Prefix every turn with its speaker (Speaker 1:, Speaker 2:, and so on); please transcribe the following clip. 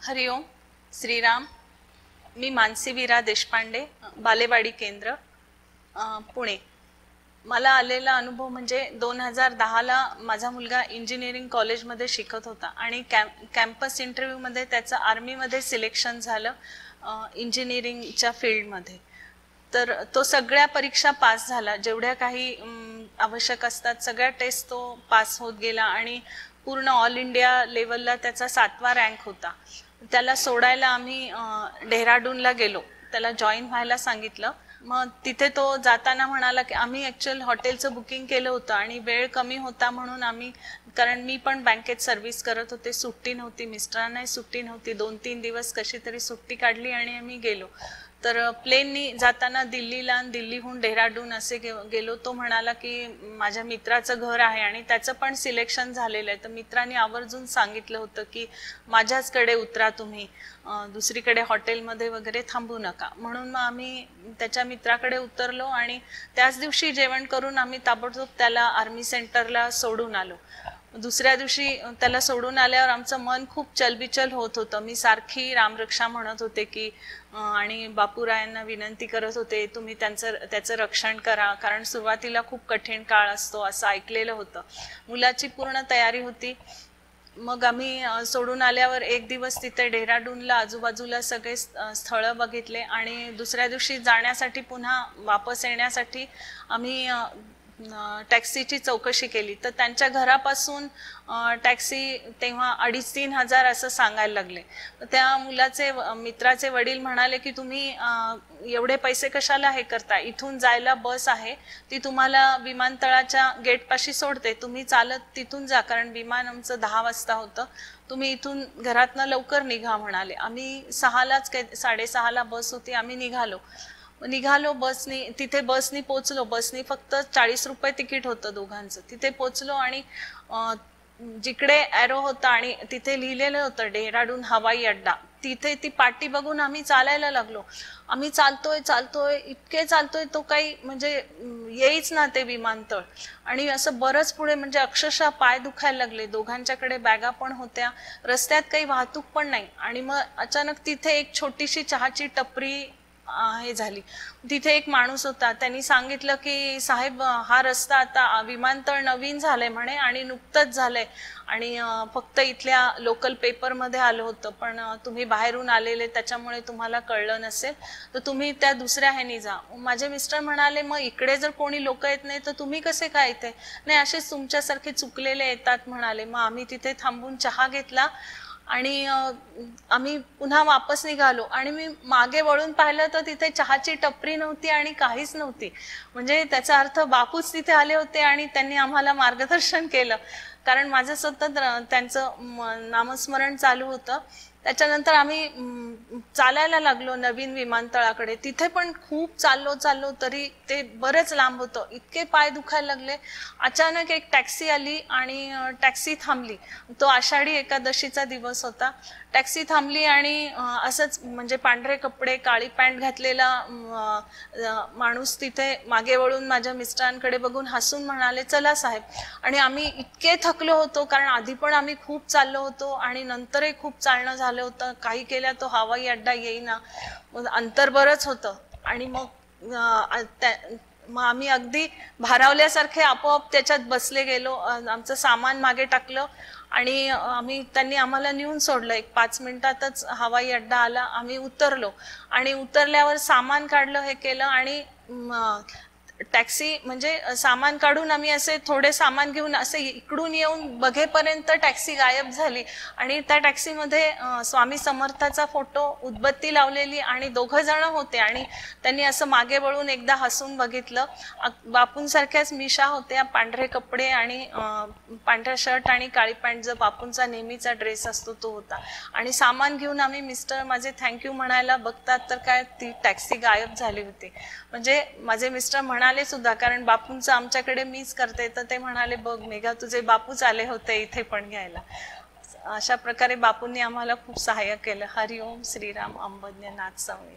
Speaker 1: हरिओम श्रीराम। मी मानसी वीरा देशपांडे, बालेवाडी केंद्र, पुणे। मला आलेला अनुभव म्हणजे 2010ला माझा मुलगा इंजिनिअरिंग कॉलेजमध्ये शिकत होता आणि कॅम्पस इंटरव्ह्यूमध्ये त्याचं आर्मीमध्ये सिलेक्शन झालं इंजिनिअरिंगच्या फील्डमध्ये। तर तो सगळ्या परीक्षा पास झाला, जेवढ्या काही आवश्यक असतात सगळ्या टेस्ट तो पास होत गेला आणि पूर्ण ऑल इंडिया लेवलला त्याचा 7वा रँक होता। त्याला सोडायला आम्ही डेहराडूनला गेलो, त्याला जॉईन व्हायला सांगितलं। मग तिथे तो जाताना म्हणाला की आम्ही ॲक्च्युअल हॉटेलचं बुकिंग केलं होतं आणि वेळ कमी होता म्हणून आम्ही, कारण मी पण बँकेत सर्व्हिस करत होते, सुट्टी नव्हती, मिस्टरांनाही सुट्टी नव्हती, 2-3 दिवस कशी तरी सुट्टी काढली आणि आम्ही गेलो। तर प्लेननी जाताना दिल्लीला आणि दिल्लीहून डेहराडून असे गेलो। तो म्हणाला की माझ्या मित्राचं घर आहे आणि त्याचं पण सिलेक्शन झालेलं आहे, तर मित्रांनी आवर्जून सांगितलं होतं की माझ्याचकडे उतरा तुम्ही, दुसरीकडे हॉटेलमध्ये वगैरे थांबू नका। म्हणून मग आम्ही त्याच्या मित्राकडे उतरलो आणि त्याच दिवशी जेवण करून आम्ही ताबडतोब त्याला आर्मी सेंटरला सोडून आलो। दुसऱ्या दिवशी त्याला सोडून आल्यावर आमचं मन खूप चलबिचल होत होतं। मी सारखी रामरक्षा म्हणत होते की आणि बापूरायांना विनंती करत होते तुम्ही त्याचं रक्षण करा, कारण सुरुवातीला खूप कठीण काळ असतो असं ऐकलेलं होतं। मुलाची पूर्ण तयारी होती। मग आम्ही सोडून आल्यावर एक दिवस तिथे डेहराडूनला आजूबाजूला सगळे स्थळं बघितले आणि दुसऱ्या दिवशी जाण्यासाठी पुन्हा वापस येण्यासाठी आम्ही टॅक्सीची चौकशी केली। तर त्यांच्या घरापासून टॅक्सी तेव्हा 2,500-3 हजार असं सांगायला लागले। त्या मुलाचे मित्राचे वडील म्हणाले की तुम्ही एवढे पैसे कशाला हे करता, इथून जायला बस आहे, ती तुम्हाला विमानतळाच्या गेटपाशी सोडते, तुम्ही चालत तिथून जा, कारण विमान आमचं 10 वाजता होतं, तुम्ही इथून घरातनं लवकर निघा म्हणाले। आम्ही 6लाच 6:30ला बस होती, आम्ही निघालो बसनी। तिथे बसनी पोचलो, बसनी फक्त 40 रुपये तिकीट होतं दोघांचं। तिथे पोचलो आणि जिकडे ॲरो होता आणि तिथे लिहिलेलं होतं डेहराडून हवाई अड्डा, तिथे ती पाटी बघून आम्ही चालायला लागलो। आम्ही चालतोय इतके चालतोय, तो काही म्हणजे येईच ना ते विमानतळ। आणि असं बरंच पुढे म्हणजे अक्षरशः पाय दुखायला लागले, दोघांच्याकडे बॅगा पण होत्या, रस्त्यात काही वाहतूक पण नाही। आणि मग अचानक तिथे एक छोटीशी चहाची टपरी हे झाली। तिथे एक माणूस होता, त्यांनी सांगितलं की साहेब हा रस्ता आता विमानतळ नवीन झालंय म्हणे आणि नुकतंच झालंय आणि फक्त इथल्या लोकल पेपरमध्ये आलं होतं, पण तुम्ही बाहेरून आलेले त्याच्यामुळे तुम्हाला कळलं नसेल, तर तुम्ही त्या दुसऱ्या ह्यानी जा। माझे मिस्टर म्हणाले मग इकडे जर कोणी लोक येत नाही तर तुम्ही कसे काय इथे? नाही, असेच तुमच्यासारखे चुकलेले येतात म्हणाले। मग आम्ही तिथे थांबून चहा घेतला आणि आम्ही पुन्हा वापस निघालो आणि मी मागे वळून पाहिलं तर तिथे चहाची टपरी नव्हती आणि काहीच नव्हती। म्हणजे त्याचा अर्थ बापूच तिथे आले होते आणि त्यांनी आम्हाला मार्गदर्शन केलं, कारण माझं सतत त्यांचं नामस्मरण चालू होतं। त्याच्यानंतर आम्ही चालायला लागलो नवीन विमानतळाकडे। तिथे पण खूप चाललो तरी ते बरेच लांब होतं, इतके पाय दुखायला लागले। अचानक एक टॅक्सी आली आणि टॅक्सी थांबली। तो आषाढी एकादशीचा दिवस होता। टॅक्सी थांबली आणि असंच म्हणजे पांढरे कपडे, काळी पॅन्ट घातलेला माणूस तिथे मागे वळून माझ्या मिस्टरांकडे बघून हसून म्हणाले चला साहेब। आणि आम्ही इतके थकलो होतो, कारण आधी पण आम्ही खूप चाललो होतो आणि नंतरही खूप चालणं झालं होतं, काही केल्या तो हवाई अड्डा येईना, अंतर बरंच होतं। आणि मग आम्ही अगदी भारावल्यासारखे आपोआप त्याच्यात बसले गेलो, आमचं सामान मागे टाकलं आणि त्यांनी आम्हाला नेऊन सोडलं। एक 5 मिनिटातच हवाई अड्डा आला, आम्ही उतरलो आणि उतरल्यावर सामान काढलं, हे केलं आणि टॅक्सी म्हणजे सामान काढून आम्ही असे थोडे सामान घेऊन असे इकडून येऊन बघेपर्यंत टॅक्सी गायब झाली आणि त्या टॅक्सीमध्ये स्वामी समर्थाचा फोटो, उदबत्ती लावलेली आणि 2 जण होते आणि त्यांनी असं मागे वळून एकदा हसून बघितलं। बापूंसारख्याच मिशा होत्या, पांढरे कपडे आणि पांढरा शर्ट आणि काळी पॅन्ट, जो बापूंचा नेहमीचा ड्रेस असतो तो होता। आणि सामान घेऊन आम्ही मिस्टर माझे थँक्यू म्हणायला बघतात तर काय ती टॅक्सी गायब झाली होती। म्हणजे माझे मिस्टर म्हणाले सुद्धा, कारण बापूंचं आमच्याकडे मीच करते, तर ते म्हणाले बघ मेघा तुझे बापूच आले होते इथे पण घ्यायला। अशा प्रकारे बापूंनी आम्हाला खूप सहाय्य केलं। हरिओम श्रीराम अंबज्ञनाथ स्वामी।